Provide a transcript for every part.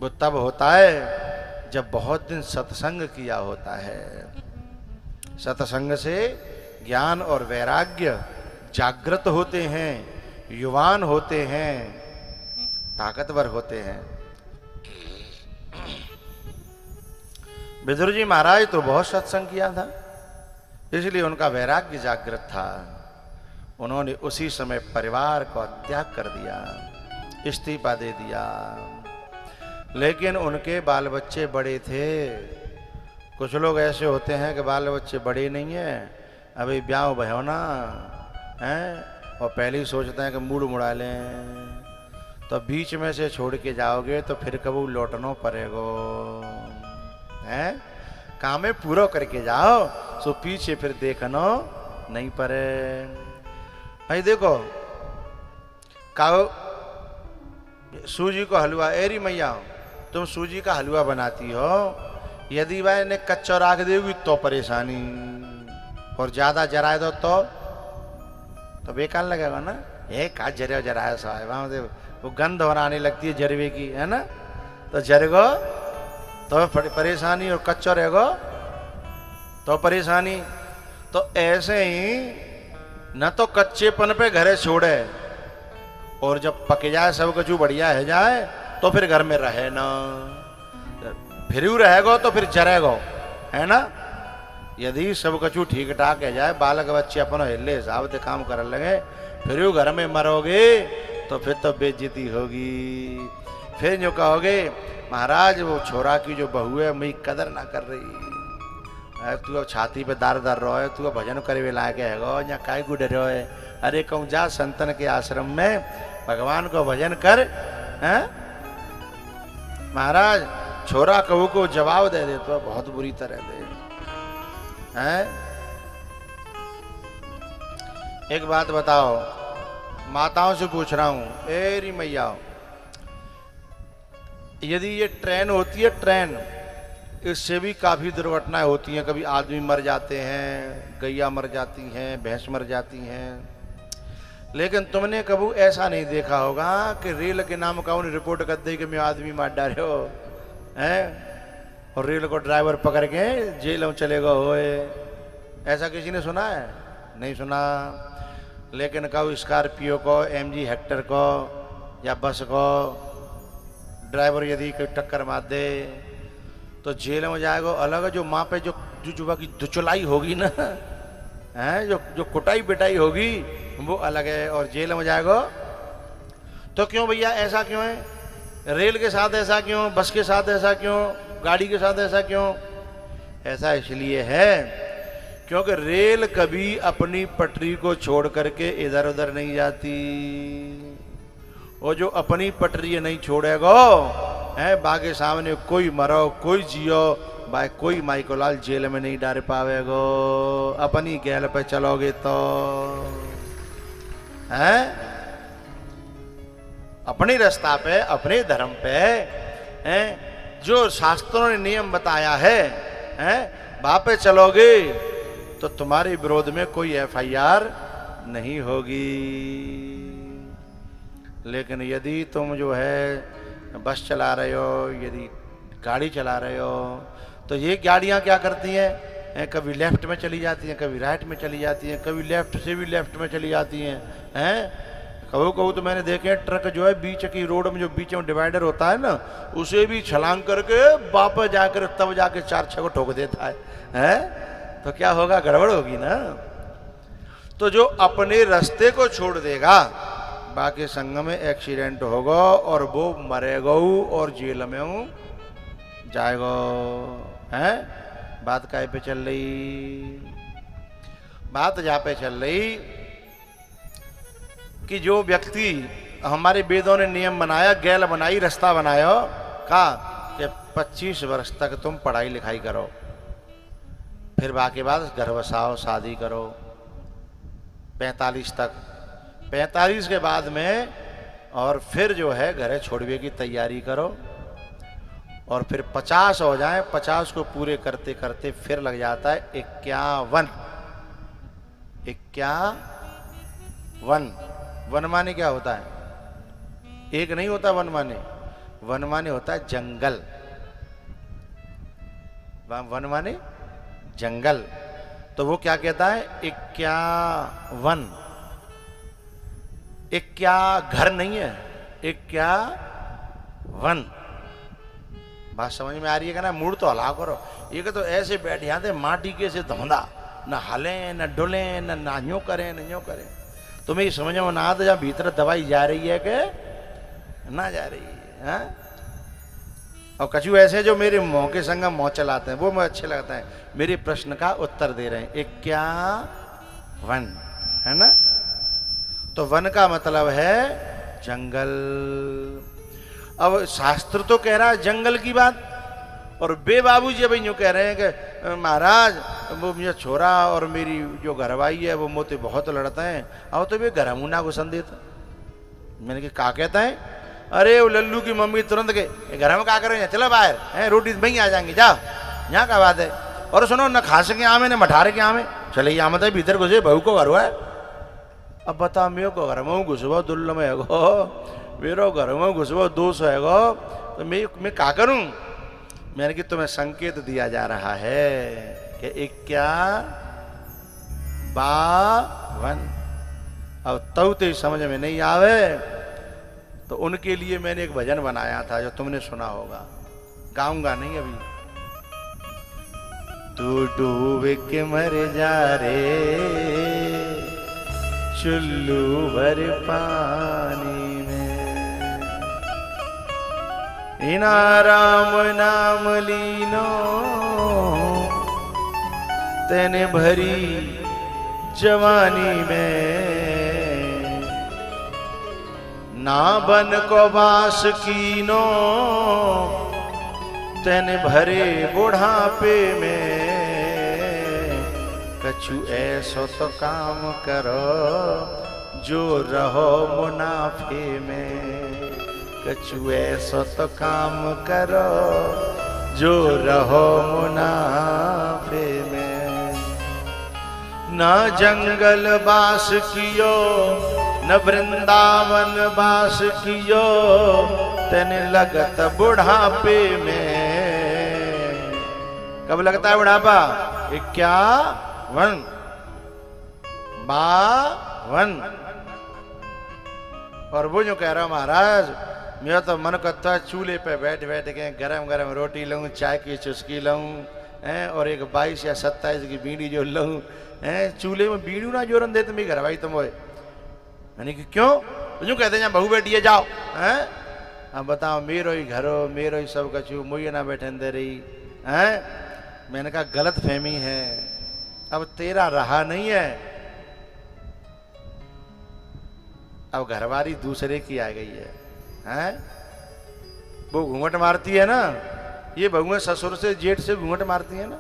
वो तब होता है जब बहुत दिन सत्संग किया होता है। सत्संग से ज्ञान और वैराग्य जागृत होते हैं, युवान होते हैं, ताकतवर होते हैं। विदुर जी महाराज तो बहुत सत्संग किया था, इसलिए उनका वैराग्य जागृत था। उन्होंने उसी समय परिवार को त्याग कर दिया, इस्तीफा दे दिया। लेकिन उनके बाल बच्चे बड़े थे। कुछ लोग ऐसे होते हैं कि बाल बच्चे बड़े नहीं हैं, अभी ब्याह भयो ना हैं, और पहले ही सोचते हैं कि मूड मुड़ा लें, तो बीच में से छोड़ के जाओगे तो फिर कबू लौटना पड़ेगो हैं। काम पूरा करके जाओ सो पीछे फिर देखना नहीं पड़े। भाई देखो काओ सूजी को हलवा, एरी मैया तुम सूजी का हलवा बनाती हो, यदि वह ने कच्चा राख देगी तो परेशानी, और ज्यादा जराए दो तो बेकार लगेगा ना। ये का जरे जराया सा है वहां से वो गंध और आने लगती है जरवे की, है ना। तो जरेगो तो परेशानी, और कच्चा रहेगो तो परेशानी। तो ऐसे ही न तो कच्चेपन पे घरे छोड़े, और जब पक जाए सब कुछ बढ़िया है जाए तो फिर घर में रहे ना। फिर रहेगो तो फिर जरेगो, है ना। यदि सब कछु ठीक ठाक है जाए, बालक बच्चे अपना हिले हिसाब से काम कर लगे, फिर घर में मरोगे तो फिर तो बेइज्जती होगी। फिर जो कहोगे महाराज वो छोरा की जो बहू है मेरी कदर ना कर रही, तू अब छाती पे दार दर रहो है, तू अब भजन करे लायक है या काय गुड रहो है। अरे कहूँ जा संतन के आश्रम में भगवान को भजन कर, हैं। महाराज छोरा कहू को जवाब दे दे तो बहुत बुरी तरह दे, हैं। एक बात बताओ, माताओं से पूछ रहा हूं, एरी मैया, यदि ये ट्रेन होती है ट्रेन, इससे भी काफी दुर्घटनाएं होती हैं। कभी आदमी मर जाते हैं, गैया मर जाती हैं, भैंस मर जाती हैं। लेकिन तुमने कभी ऐसा नहीं देखा होगा कि रेल के नाम का उन्हें रिपोर्ट कर दे कि मैं आदमी मार डाले हो, हैं, और रेल को ड्राइवर पकड़ के जेल में चलेगा होए। ऐसा किसी ने सुना है? नहीं सुना। लेकिन कहो स्कॉर्पियो को, एमजी हेक्टर को या बस को ड्राइवर यदि कोई टक्कर मार दे तो जेल में जाएगा। अलग है जो माँ पे जो जुबा की दुचलाई होगी ना, हैं, जो कुटाई पिटाई होगी वो अलग है, और जेल में जाएगा। तो क्यों भैया ऐसा क्यों है? रेल के साथ ऐसा क्यों, बस के साथ ऐसा क्यों, गाड़ी के साथ ऐसा क्यों? ऐसा इसलिए है क्योंकि रेल कभी अपनी पटरी को छोड़ करके इधर उधर नहीं जाती। वो जो अपनी पटरी नहीं छोड़ेगा है, बाकी सामने कोई मरो कोई जियो, भाई कोई माइको लाल जेल में नहीं डाल पावेगो। अपनी गैल पे चलोगे तो, हैं, अपनी रास्ता पे, अपने धर्म पे, हैं, जो शास्त्रों ने नियम बताया है, हैं, वहां पे चलोगे तो तुम्हारे विरोध में कोई एफआईआर नहीं होगी। लेकिन यदि तुम जो है बस चला रहे हो, यदि गाड़ी चला रहे हो, तो ये गाड़ियां क्या करती हैं, कभी लेफ्ट में चली जाती हैं, कभी राइट में चली जाती हैं, कभी लेफ्ट से भी लेफ्ट में चली जाती हैं, हैं। कहूँ तो मैंने देखे ट्रक जो है बीच की रोड में, जो बीच में डिवाइडर होता है ना, उसे भी छलांग करके वापस जाकर तब जाके 4-6 को ठोक देता है, हैं। तो क्या होगा, गड़बड़ होगी ना। तो जो अपने रास्ते को छोड़ देगा, बाकी संग में एक्सीडेंट होगा और वो मरेगा और जेल में जाएगा, हैं। बात काय पे चल रही? बात जहाँ पे चल रही कि जो व्यक्ति, हमारे वेदों ने नियम बनाया, गैल बनाई, रास्ता बनाया का कि 25 वर्ष तक तुम पढ़ाई लिखाई करो, फिर बाकी बाद घर बसाओ, शादी करो। 45 तक, 45 के बाद में और फिर जो है घरे छोड़ने की तैयारी करो, और फिर 50 हो जाए, 50 को पूरे करते करते फिर लग जाता है 51। 51 वन माने क्या होता है? एक नहीं होता वन माने, वन माने होता है जंगल, वन माने जंगल। तो वो क्या कहता है, 51। एक क्या घर नहीं है, 51। बात समझ में आ रही है? ना मूड तो हला करो। ये तो ऐसे बैठ जाते माटी के से धोंदा, न हले न डुले न नान्यो करें न न्यो करें। तुम्हें समझ में ना आता जब भीतर दवाई जा रही है कि ना जा रही है। और कछु ऐसे जो मेरे मुंह के संग मुंह चलाते हैं, वो मुझे अच्छे लगता है, मेरे प्रश्न का उत्तर दे रहे हैं। 51 है ना। तो वन का मतलब है जंगल। अब शास्त्र तो कह रहा है जंगल की बात, और बे बाबूजी अब यूँ कह रहे हैं कि महाराज वो मुझे छोरा और मेरी जो घरवाई है वो मोते बहुत लड़ते हैं, अब तो वे घर मुना घुसन देता। मैंने कहा कहता है, अरे वो लल्लू की मम्मी तुरंत के घर में क्या करें, चलो बाहर है रोटी वहीं आ जाएंगे, जाओ यहाँ का बात है। और सुनो न खास के आमे न मठारे के आमे, चले यहाँ मत भीतर घुसे बहू को घर है। अब बता मेरे को घर में घुसबो दुल्लो में है मेरे घर में घुसबो 200 है तो मैं क्या करूं। मैंने कि तुम्हें संकेत दिया जा रहा है कि 51। अब तब तो समझ में नहीं आवे तो उनके लिए मैंने एक भजन बनाया था जो तुमने सुना होगा, गाऊंगा नहीं अभी। तू डूब के मर जा रे चुल्लू भर पानी में, इना राम नाम लीनो तेने भरी जवानी में, ना बन को बास कीनो तेने भरे बुढ़ापे में, कछु ऐसो तो काम करो जो रहो मुनाफे में, कछु ऐसो तो काम करो जो रहो मुनाफे में। न जंगल बास कियो न वृंदावन बास कियो तेने लगत बुढ़ापे में। कब लगता है बुढ़ापा? 51 और वो जो कह रहा महाराज मेरा तो मन करता है चूल्हे पे बैठ बैठ के गरम गरम रोटी लूं, चाय की चुस्की लूं और एक 22 या 27 की बीड़ी जो लूं। चूल्हे में बीड़ी ना जोरन दे तुम्हें घर भाई तुम यानी कि क्यों यूँ कहते हैं बहू बेटी है जाओ हैं। अब बताओ मेरो ही घरो मेरो ही सब कछु मुझे ना बैठे दे रही हैं। मैंने कहा गलत फहमी है, अब तेरा रहा नहीं है, अब घरवाली दूसरे की आ गई है हैं। वो घूंघट मारती है ना, ये बहुएं ससुर से जेठ से घूंघट मारती है ना,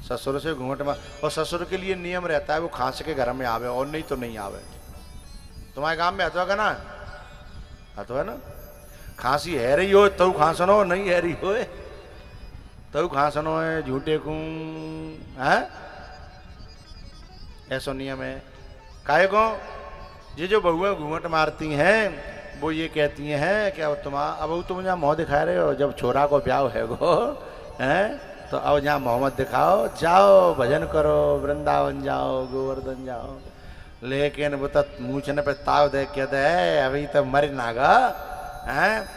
ससुर से घूंघट मार। और ससुर के लिए नियम रहता है वो खांस के घर में आवे और नहीं तो नहीं आवे। तुम्हारे गांव में हथवा का ना हथवा ना, खांसी है रही हो तो खांसनो, नहीं है रही हो तो खांसनो है झूठे को है, ऐसा नियम है। काहे को ये जो बहुएं घूंघट मारती हैं वो ये कहती हैं कि अब तुम जहाँ मुँह दिखा रहे हो, जब छोरा को ब्याह है वो हैं तो अब जहाँ मोहम्मद दिखाओ, जाओ भजन करो, वृंदावन जाओ, गोवर्धन जाओ। लेकिन वो तो मूछने पे ताव दे के दे अभी तो मर नागा हैं,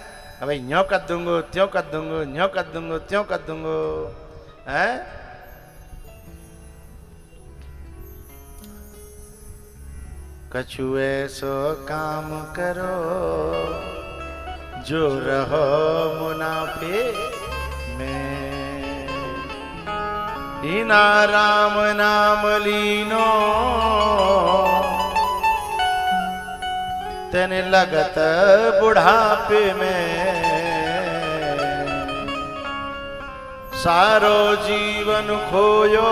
अभी न्यों कर दूंगो त्यों कर दूंगो, न्यों कर दूंगो त्यों कर दूंगो हैं। कछु ऐसो काम करो जो रहो मुनाफे में, इना राम नाम लीनो तेने लगत बुढ़ापे में, सारो जीवन खोयो।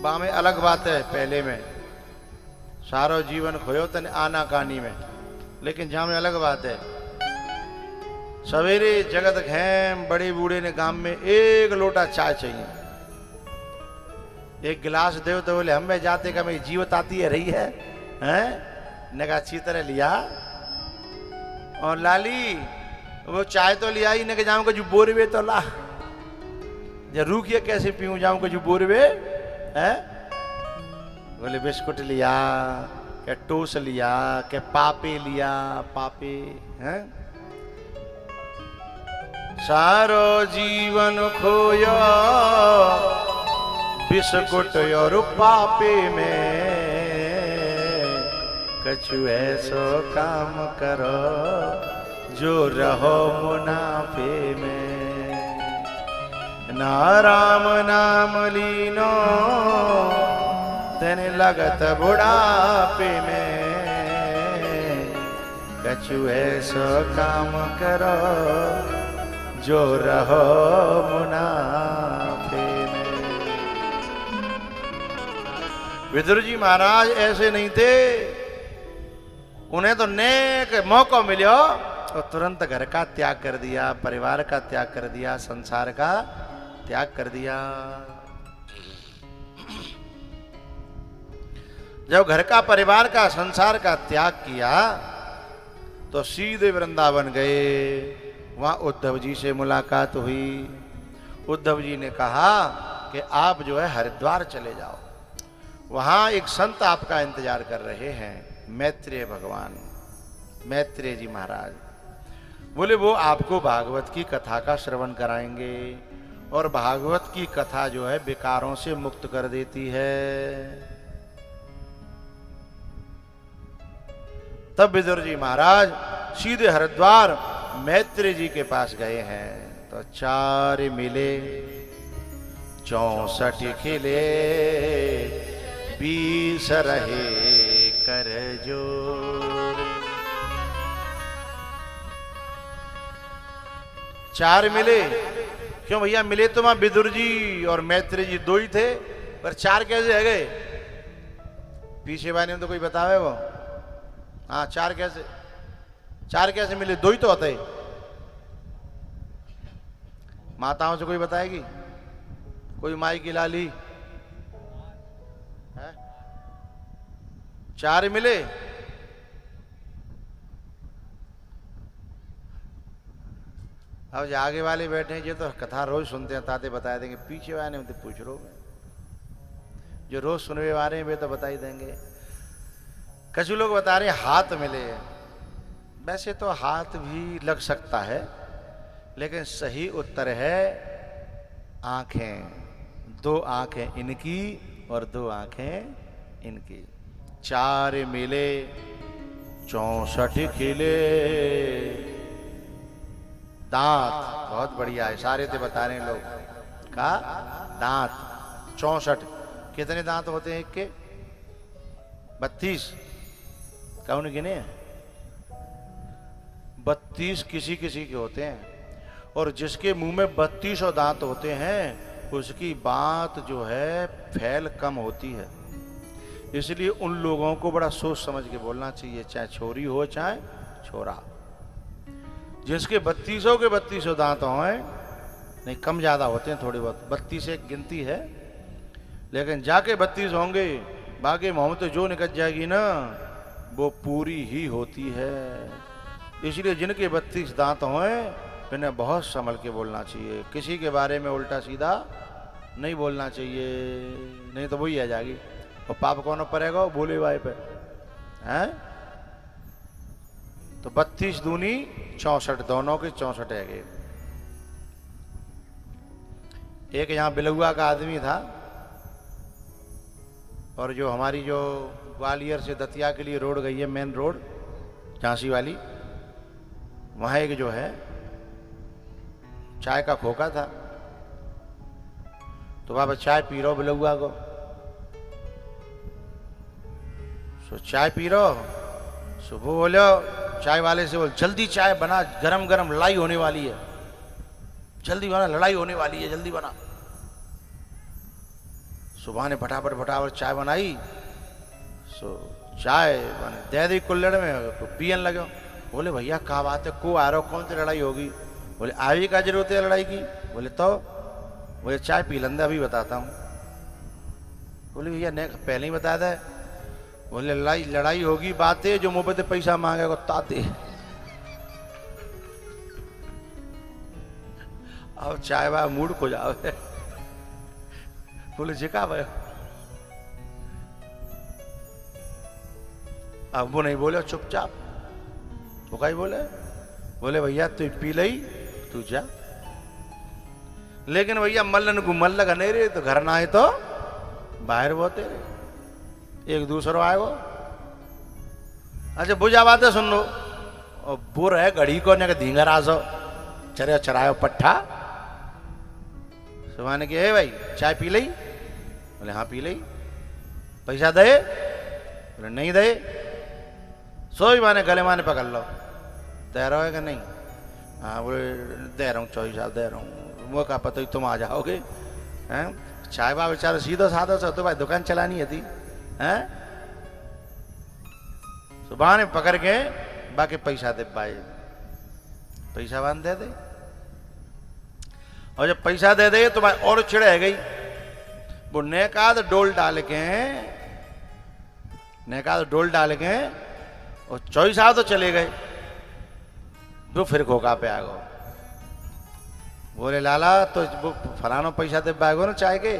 बा में अलग बात है, पहले में सारो जीवन खोयो तेने आना कानी में, लेकिन जहां में अलग बात है। सवेरे जगत घेम बड़े बूढ़े ने गांव में एक लोटा चाय चाहिए, एक गिलास दो तो बोले हम जाते का मेरी जीवत आती है रही है हैं। ने कहा अच्छी तरह लिया और लाली वो चाय तो लिया ही, न के जाऊं जो बोरवे तो ला, जब रूखिए कैसे पीऊं, जाऊं जो बोरवे है। बोले बिस्कुट लिया, क्या टोस लिया, क्या पापे लिया, पापे हैं। सारो जीवन खोया बिस्कुट और पापे में, कछु ऐसो काम करो जो रहो मुनाफे में। ना राम नाम लीनो तेने लगत बुढ़ापे में, कछु ऐसो काम करो जो रहो मुनाफे में। विदुर जी महाराज ऐसे नहीं थे, उन्हें तो नेक मौका मिलो तो तुरंत घर का त्याग कर दिया, परिवार का त्याग कर दिया, संसार का त्याग कर दिया। जब घर का, परिवार का, संसार का त्याग किया तो सीधे वृंदावन गए। वहां उद्धव जी से मुलाकात हुई। उद्धव जी ने कहा कि आप जो है हरिद्वार चले जाओ, वहां एक संत आपका इंतजार कर रहे हैं, मैत्रेय भगवान, मैत्रेय जी महाराज। बोले वो आपको भागवत की कथा का श्रवण कराएंगे, और भागवत की कथा जो है विकारों से मुक्त कर देती है। तब विदुर जी महाराज सीधे हरिद्वार मैत्रेय जी के पास गए हैं। तो 4 मिले 64 खिले 20 रहे कर जोर। 4 मिले, क्यों भैया मिले तो वहां विदुर जी और मैत्रेय जी 2 ही थे, पर 4 कैसे रह गए? पीछे वाले ने तो कोई बतावे वो, हाँ 4 कैसे मिले? 2 ही तो होते। माताओं से कोई बताएगी? कोई माई की लाली है? 4 मिले। अब जो आगे वाले बैठे हैं ये तो कथा रोज सुनते हैं, ताते बता देंगे। पीछे वाले में तो पूछ लो, जो रोज सुनने वाले हैं वे तो बता ही देंगे। कुछ लोग बता रहे हैं हाथ मिले। वैसे तो हाथ भी लग सकता है, लेकिन सही उत्तर है आंखें। 2 आंखें इनकी और 2 आंखें इनकी। 4 मिले 64 खिले। दांत बहुत बढ़िया है, सारे थे बता रहे हैं लोग का। दांत 64। कितने दांत होते हैं एक के? 32। कौन गिने? 32 किसी किसी के होते हैं। और जिसके मुंह में 32 दांत होते हैं उसकी बात जो है फैल कम होती है। इसलिए उन लोगों को बड़ा सोच समझ के बोलना चाहिए, चाहे छोरी हो चाहे छोरा। जिसके 32 के 32 दांत हों, नहीं कम ज्यादा होते हैं थोड़ी बहुत, 32 एक गिनती है, लेकिन जाके 32 होंगे, बाकी मोहम्मद तो जो निकल जाएगी ना वो पूरी ही होती है। इसलिए जिनके 32 दांत हों इन्हें बहुत संभल के बोलना चाहिए। किसी के बारे में उल्टा सीधा नहीं बोलना चाहिए, नहीं तो वही आ जाएगी। और पाप कौन पड़ेगा? भोले भाई पे हैं। तो 32 दूनी 64, दोनों के 64 है गए। एक यहाँ बिलुआ का आदमी था, और जो हमारी जो ग्वालियर से दतिया के लिए रोड गई है, मेन रोड झांसी वाली, वहां एक जो है चाय का खोखा था। तो बाबा चाय पी रहो बिलुआ को, सो चाय पी रहो। सुबह बोलो चाय वाले से, बोल जल्दी चाय बना, गरम गरम लड़ाई होने वाली है, जल्दी बना, लड़ाई होने वाली है, जल्दी बना। सुबह ने फटाफट चाय बनाई। सो चाय दे दी कुल्हड़ में, तो पियन लगे। बोले भैया क्या बात है, को आ रहा हो, कौन सी लड़ाई होगी? बोले आवी का जरूरत है लड़ाई की? बोले तो बोले चाय पी लेंदे, अभी बताता हूँ। बोले भैया ने पहले ही बताया था। बोले लड़ाई होगी, बातें जो मुंह पे पैसा मांगेगा ताते। अब चाय बा मूड खो जाओ। बोले जिका भाई, अब वो नहीं बोले चुपचाप। वो कहीं बोले भैया तू पी लई तू जा, लेकिन भैया मल्लन को मल्ल का नहीं रहे तो घर ना आए तो बाहर बोते रहे एक दूसरो आए वो। अच्छा बुझा बात है सुन लो, और बुर है घड़ी को ने धींगर आजो चरे चरायो पट्ठा। सुबह ने कहा भाई चाय पी लई? बोले हाँ पी लई। पैसा दे? बोले नहीं दे। सोई माने गले माने पकड़ लो, दे रहा है कि नहीं? हाँ बोले दे रहा हूँ 24 साल दे रहा हूँ। वो का पता ही तुम आ जाओगे हैं? चाय बा बेचारा सीधा साधा सा तो भाई दुकान चलानी है थी हैं? सुबह ने पकड़ के बाकी पैसा दे पाए, पैसा बांध दे दे। और जब पैसा दे दे तो भाई और चिढ़ गई। वो नेकाद डोल डाल के और 24 साल तो चले गए। वो फिर खोखा पे आ गो। बोले लाला तो वो फलानो पैसा दे पाएगो ना चाय के?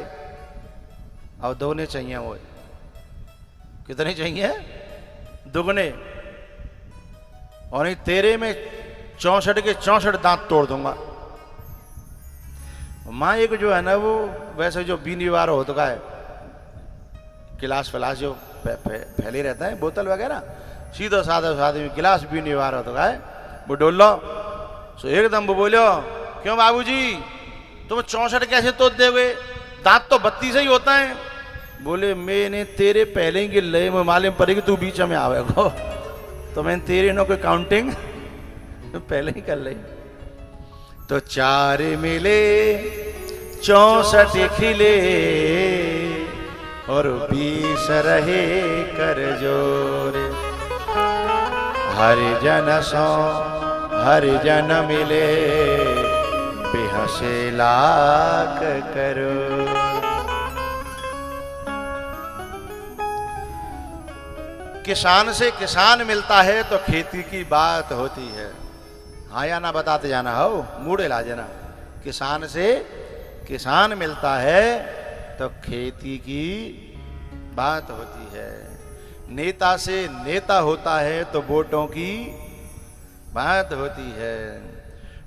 और दोगुने चाहिए। वो कितने चाहिए? दुगने। और नहीं तेरे में 64 के 64 दांत तोड़ दूंगा। माँ एक जो है ना वो वैसे जो बीनीवार हो तो का है गिलास फिलास जो फैले रहता है बोतल वगैरह, सीधा साधा साधे में गिलास बीनीवार हो तो का है वो डोल लो। सो एकदम वो बोलो क्यों बाबूजी तुम 64 कैसे तोड़ दोगे? दांत तो 32 ही होता है। बोले मैंने तेरे पहले ही गिर ले, मालूम पड़ेगी तू बीच में आवेगो तो मैंने तेरे नो कोई काउंटिंग तो पहले ही कर ली। तो 4 मिले 64 खिले और 20 रहे कर जोर। हर जन मिले बेहसे लाख करो। किसान से किसान मिलता है तो खेती की बात होती है। हाँ या ना बताते जाना हो, मूड़े ला जाना। किसान से किसान मिलता है तो खेती की बात होती है। नेता से नेता होता है तो वोटों की बात होती है।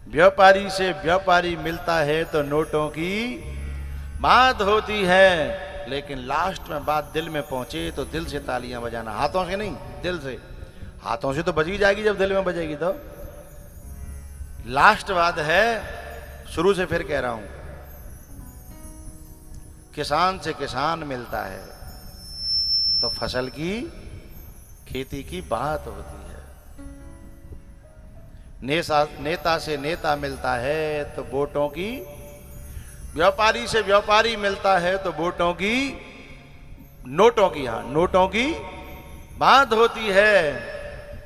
व्यापारी से व्यापारी मिलता है तो नोटों की बात होती है। लेकिन लास्ट में बात दिल में पहुंचे तो दिल से तालियां बजाना, हाथों से नहीं दिल से। हाथों से तो बजी जाएगी जब दिल में बजेगी तो। लास्ट बात है, शुरू से फिर कह रहा हूं, किसान से किसान मिलता है तो फसल की खेती की बात होती है। नेता से नेता मिलता है तो वोटों की, व्यापारी से व्यापारी मिलता है तो वोटों की, नोटों की, हाँ नोटों की बात होती है।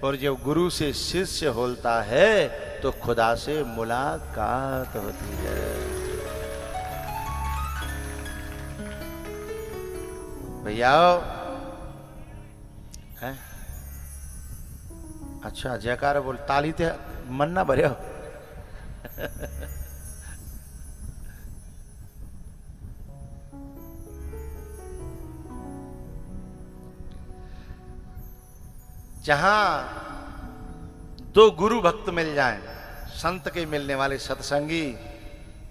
और जब गुरु से शिष्य होता है तो खुदा से मुलाकात होती है। भैया है अच्छा जयकार बोल, ताली ते मन ना भरे हो। जहां दो गुरु भक्त मिल जाएं, संत के मिलने वाले सत्संगी,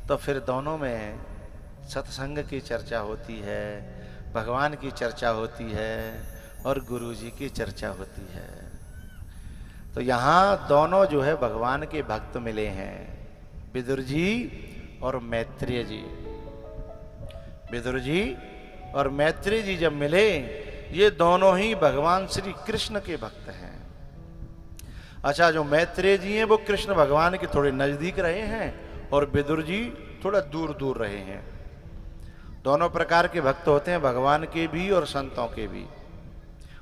तो फिर दोनों में सत्संग की चर्चा होती है, भगवान की चर्चा होती है और गुरु जी की चर्चा होती है। तो यहाँ दोनों जो है भगवान के भक्त मिले हैं, विदुर जी और मैत्रेय जी। विदुर जी और मैत्रेय जी जब मिले, ये दोनों ही भगवान श्री कृष्ण के भक्त हैं। अच्छा, जो मैत्रेय जी हैं वो कृष्ण भगवान के थोड़े नजदीक रहे हैं और विदुर जी थोड़ा दूर दूर रहे हैं। दोनों प्रकार के भक्त होते हैं, भगवान के भी और संतों के भी।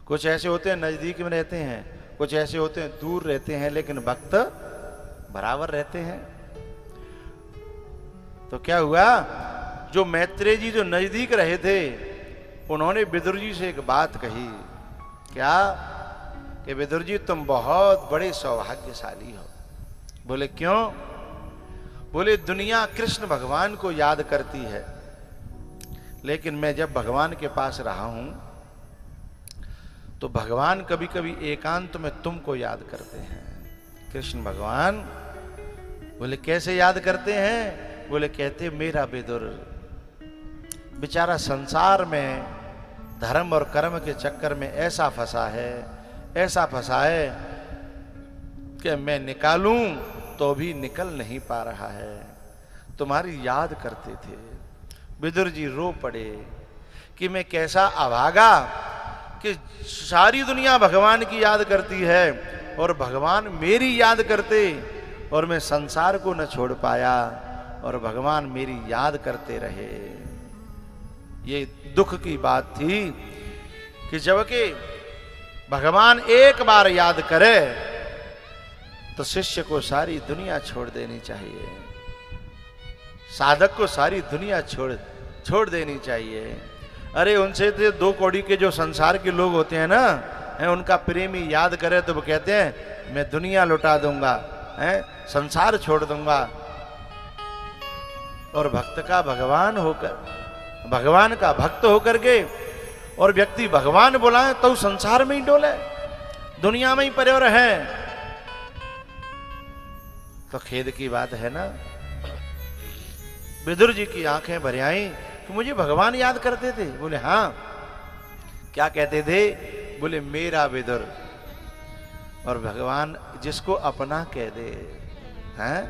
कुछ ऐसे होते हैं नजदीक में रहते हैं, कुछ ऐसे होते हैं दूर रहते हैं, लेकिन भक्त बराबर रहते हैं। तो क्या हुआ, जो मैत्रेय जी जो नजदीक रहे थे, उन्होंने विदुर जी से एक बात कही। क्या? कि विदुर जी तुम बहुत बड़े सौभाग्यशाली हो। बोले क्यों? बोले दुनिया कृष्ण भगवान को याद करती है, लेकिन मैं जब भगवान के पास रहा हूं तो भगवान कभी कभी एकांत में तुमको याद करते हैं। कृष्ण भगवान बोले कैसे याद करते हैं? बोले कहते मेरा विदुर बेचारा संसार में धर्म और कर्म के चक्कर में ऐसा फंसा है कि मैं निकालूं तो भी निकल नहीं पा रहा है। तुम्हारी याद करते थे। विदुर जी रो पड़े कि मैं कैसा अभागा कि सारी दुनिया भगवान की याद करती है और भगवान मेरी याद करते और मैं संसार को न छोड़ पाया और भगवान मेरी याद करते रहे। ये दुख की बात थी कि जबकि भगवान एक बार याद करे तो शिष्य को सारी दुनिया छोड़ देनी चाहिए, साधक को सारी दुनिया छोड़ देनी चाहिए। अरे उनसे तो 2 कौड़ी के जो संसार के लोग होते हैं ना, उनका प्रेमी याद करे तो वो कहते हैं मैं दुनिया लुटा दूंगा, संसार छोड़ दूंगा। और भक्त का भगवान होकर, भगवान का भक्त होकर के और व्यक्ति भगवान बुलाए तो संसार में ही डोले, दुनिया में ही पड़े रहे, तो खेद की बात है ना। विदुर जी की आंखें भर आईं कि मुझे भगवान याद करते थे। बोले हाँ, क्या कहते थे? बोले मेरा विदुर। और भगवान जिसको अपना कह दे, हैं